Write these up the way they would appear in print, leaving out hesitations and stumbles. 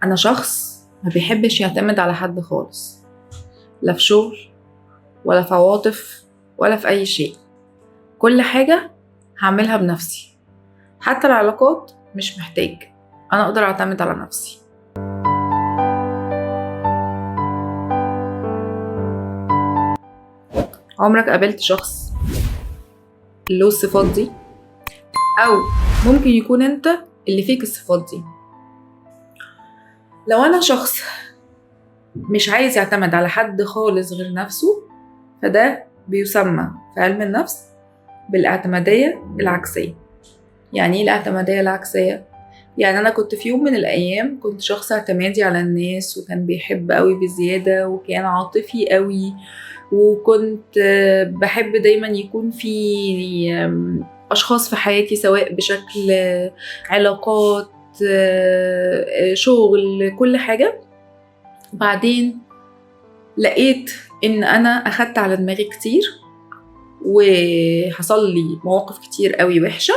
أنا شخص ما بيحبش يعتمد على حد خالص، لا في شغل ولا في عواطف ولا في أي شيء. كل حاجة هعملها بنفسي، حتى العلاقات مش محتاج، أنا أقدر أعتمد على نفسي. عمرك قابلت شخص له الصفات دي؟ أو ممكن يكون أنت اللي فيك الصفات دي. لو أنا شخص مش عايز يعتمد على حد خالص غير نفسه، فده بيسمى في علم النفس بالاعتمادية العكسية. يعني ايه الاعتمادية العكسية؟ يعني أنا كنت في يوم من الأيام كنت شخص اعتمادي على الناس، وكان بيحب قوي بزيادة، وكان عاطفي قوي، وكنت بحب دايما يكون في أشخاص في حياتي، سواء بشكل علاقات، شغل، كل حاجة. بعدين لقيت إن أنا أخدت على دماغي كتير، وحصل لي مواقف كتير قوي وحشة،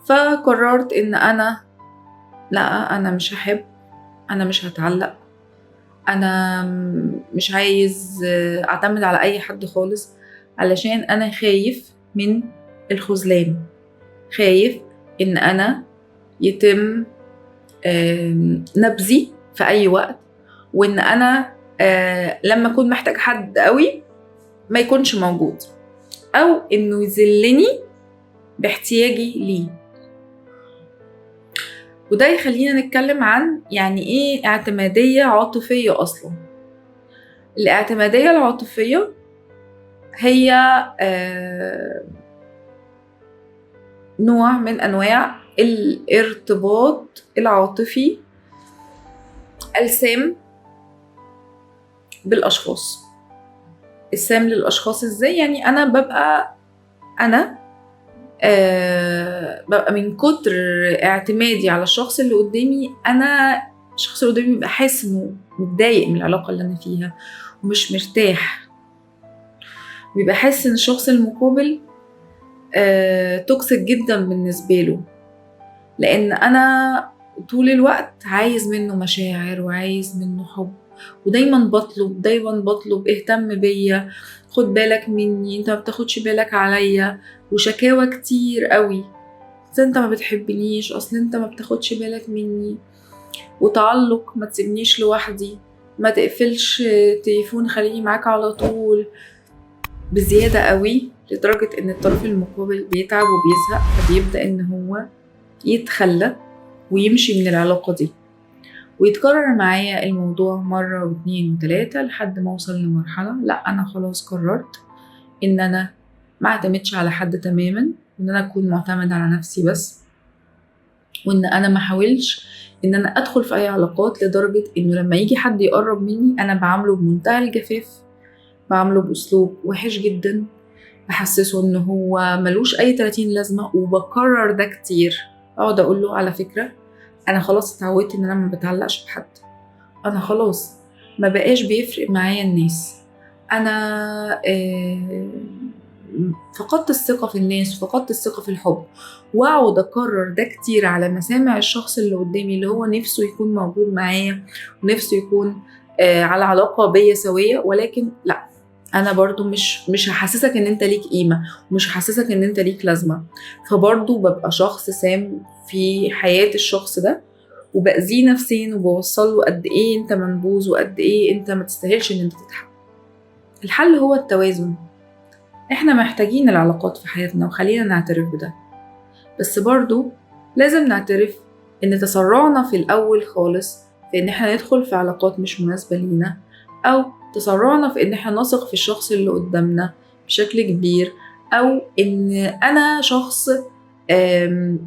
فقررت إن أنا مش هحب، أنا مش هتعلق، أنا مش عايز أعتمد على أي حد خالص، علشان أنا خايف من الخذلان، خايف إن أنا يتم نبذي في أي وقت، وإن أنا لما أكون محتاج حد قوي ما يكونش موجود، أو إنه يذلني باحتياجي ليه. وده يخلينا نتكلم عن يعني إيه اعتمادية عاطفية أصلا. الاعتمادية العاطفية هي نوع من أنواع الارتباط العاطفي السام بالأشخاص. السام للأشخاص إزاي؟ يعني أنا ببقى من كتر اعتمادي على الشخص اللي قدامي، الشخص اللي قدامي بيبقى حاسس إنه متضايق من العلاقة اللي أنا فيها ومش مرتاح، بيبقى حاسس إن الشخص المقابل توكسيك جدا بالنسبة له، لأن أنا طول الوقت عايز منه مشاعر وعايز منه حب، ودايما بطلب اهتم بيا، خد بالك مني، انت ما بتاخدش بالك عليا، وشكاوى كتير قوي، اصل انت ما بتحبنيش، اصل انت ما بتاخدش بالك مني، وتعلق، ما تسيبنيش لوحدي، ما تقفلش تليفون، خليني معاك على طول، بزيادة قوي، لدرجة ان الطرف المقابل بيتعب وبيزهق، فبيبدأ ان هو يتخلى ويمشي من العلاقة دي. ويتكرر معايا الموضوع مرة واتنين وتلاتة لحد ما اوصل لمرحلة لا، انا خلاص قررت ان انا ما اعتمدش على حد تماما، وان انا اكون معتمد على نفسي بس، وان انا ما حاولش ان انا ادخل في اي علاقات، لدرجة انه لما يجي حد يقرب مني انا بعامله بمنتهى الجفاف، بعامله باسلوب وحش جدا، بحسسه ان هو ملوش اي 30 لازمة، وبكرر ده كتير. اقعد اقول له على فكرة انا خلاص اتعودت ان انا ما بتعلقش بحد، انا خلاص ما بقاش بيفرق معايا الناس، انا فقدت الثقة في الناس، فقدت الثقة في الحب. واقعد اكرر ده كتير على مسامع الشخص اللي قدامي، اللي هو نفسه يكون موجود معايا ونفسه يكون على علاقة بيا سوية، ولكن لا، انا برضو مش هحسسك ان انت ليك قيمة، ومش هحسسك ان انت ليك لازمة. فبرضو ببقى شخص سام في حياة الشخص ده، وبأذيه نفسيا، وبوصل له قد ايه انت منبوذ، وقد ايه انت ما تستاهلش ان انت تتحب. الحل هو التوازن. احنا محتاجين العلاقات في حياتنا، وخلينا نعترف بده، بس برضو لازم نعترف ان تسرعنا في الاول خالص في ان احنا ندخل في علاقات مش مناسبة لينا، او تسرعنا في ان احنا نثق في الشخص اللي قدامنا بشكل كبير، او ان انا شخص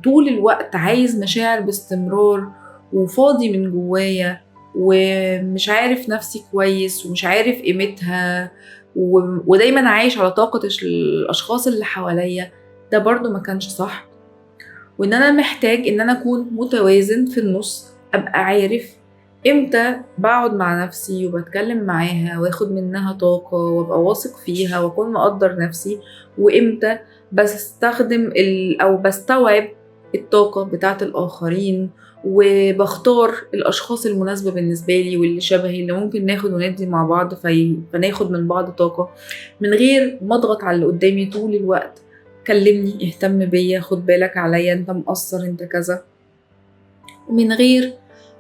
طول الوقت عايز مشاعر باستمرار، وفاضي من جوايا، ومش عارف نفسي كويس، ومش عارف قيمتها، ودايما عايش على طاقة الأشخاص اللي حواليا. ده برضو ما كانش صح، وإن أنا محتاج إن أنا أكون متوازن في النص، أبقى عارف إمتى بقعد مع نفسي وبتكلم معاها واخد منها طاقة وأبقى واثق فيها وأكون مقدر نفسي، وإمتى بستخدم أو بستوعب الطاقة بتاعت الآخرين، وبختار الأشخاص المناسبة بالنسبة لي واللي شبهي اللي ممكن ناخد وندي مع بعض فناخد من بعض طاقة، من غير ما اضغط على اللي قدامي طول الوقت. كلمني، اهتم بيا، خد بالك عليا، انت مقصر، انت كذا، من غير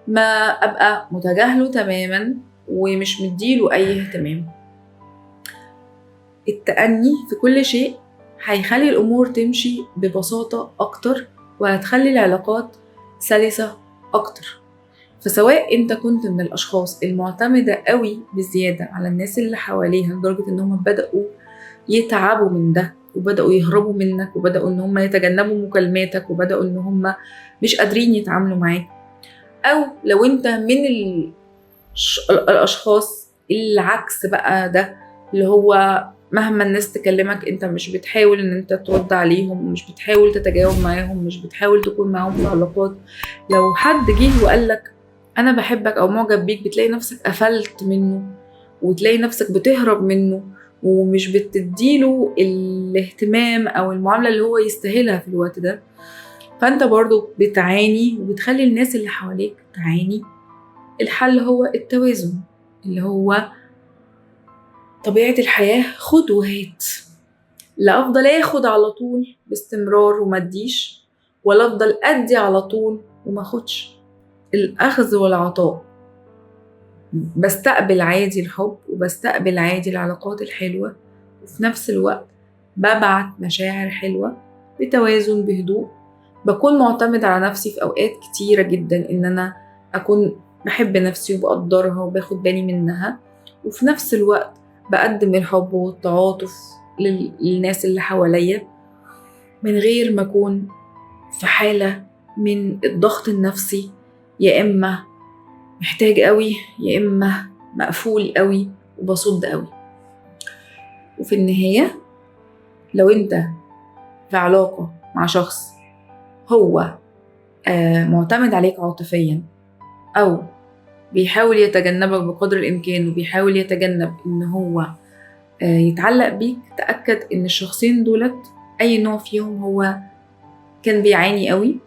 ما أبقى متجاهله تماما ومش مديله أي اهتمام. التأني في كل شيء هيخلي الأمور تمشي ببساطة أكتر، وهتخلي العلاقات سلسة أكتر. فسواء أنت كنت من الأشخاص المعتمدة قوي بزيادة على الناس اللي حواليها لدرجة إنهم بدأوا يتعبوا من ده وبدأوا يهربوا منك وبدأوا إن هم يتجنبوا مكالماتك وبدأوا إن هم مش قادرين يتعاملوا معاك، أو لو أنت من الأشخاص العكس بقى ده، اللي هو مهما الناس تكلمك انت مش بتحاول ان انت ترد عليهم، مش بتحاول تتجاوب معاهم، مش بتحاول تكون معاهم في علاقات. لو حد جه وقالك انا بحبك او معجب بيك، بتلاقي نفسك قفلت منه وتلاقي نفسك بتهرب منه ومش بتديله الاهتمام او المعاملة اللي هو يستاهلها في الوقت ده. فانت برضو بتعاني وبتخلي الناس اللي حواليك تعاني. الحل هو التوازن، اللي هو طبيعة الحياة خد وهات. لا أفضل أخد على طول باستمرار وما أديش، ولا أفضل أدي على طول وما أخدش. الأخذ والعطاء، بستقبل عادي الحب وبستقبل عادي العلاقات الحلوة، وفي نفس الوقت ببعت مشاعر حلوة بتوازن بهدوء. بكون معتمد على نفسي في أوقات كتيرة جدا إن أنا أكون بحب نفسي وبقدرها وباخد بالي منها، وفي نفس الوقت بقدم الحب والتعاطف للناس اللي حواليا من غير ما أكون في حالة من الضغط النفسي، يا إما محتاج قوي يا إما مقفول قوي وبصد قوي. وفي النهاية لو أنت في علاقة مع شخص هو معتمد عليك عاطفيا، أو بيحاول يتجنبك بقدر الإمكان وبيحاول يتجنب إن هو يتعلق بيك، تأكد إن الشخصين دولت أي نوع فيهم هو كان بيعاني قوي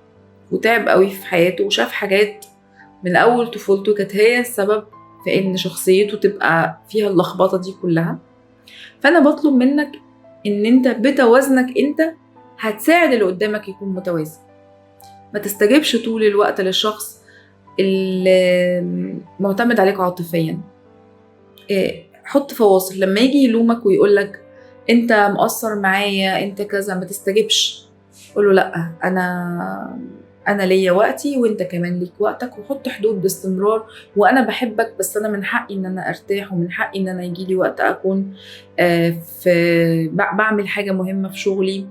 وتعب قوي في حياته وشاف حاجات من أول طفولته كانت هي السبب في إن شخصيته تبقى فيها اللخبطة دي كلها. فأنا بطلب منك إن أنت بتوازنك أنت هتساعد اللي قدامك يكون متوازن. ما تستجيبش طول الوقت للشخص اللي معتمد عليك عاطفيا. حط فواصل. لما يجي يلومك ويقولك انت مقصر معايا، انت كذا، ما تستجبش. قوله لا، انا ليا وقتي وانت كمان ليك وقتك، وحط حدود باستمرار. وانا بحبك بس انا من حقي ان انا ارتاح، ومن حقي ان انا يجيلي وقت اكون بعمل حاجة مهمة في شغلي.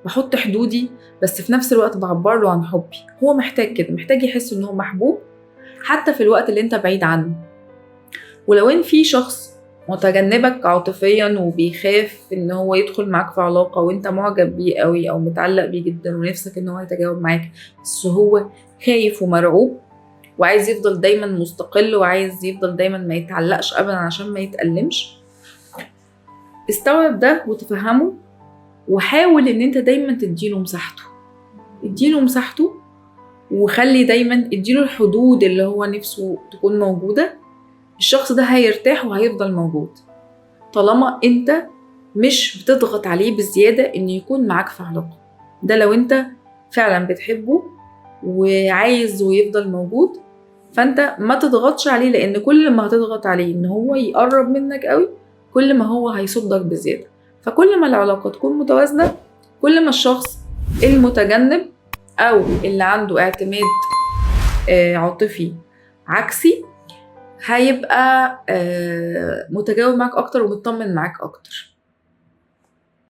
بحط حدودي بس في نفس الوقت بعبر له عن حبي. هو محتاج كده، محتاج يحس انه محبوب حتى في الوقت اللي انت بعيد عنه. ولو ان في شخص متجنبك عاطفيا وبيخاف ان هو يدخل معاك في علاقة وانت معجب بيه قوي او متعلق بيه جدا ونفسك ان هو يتجاوب معاك، بس هو خايف ومرعوب وعايز يفضل دايما مستقل وعايز يفضل دايما ما يتعلقش ابدا عشان ما يتألمش، استوعب ده وتفهمه، وحاول ان انت دايما تديله مساحته. اديله مساحته وخلي دايما اديله الحدود اللي هو نفسه تكون موجودة. الشخص ده هيرتاح وهيفضل موجود طالما انت مش بتضغط عليه بزيادة انه يكون معاك في علاقة. ده لو انت فعلا بتحبه وعايزه يفضل موجود، فانت ما تضغطش عليه، لان كل ما هتضغط عليه ان هو يقرب منك قوي كل ما هو هيصدك بزيادة. فكل ما العلاقة تكون متوازنة، كل ما الشخص المتجنب او اللي عنده اعتماد عاطفي عكسي هيبقى متجاوب معاك اكتر ومطمن معاك اكتر.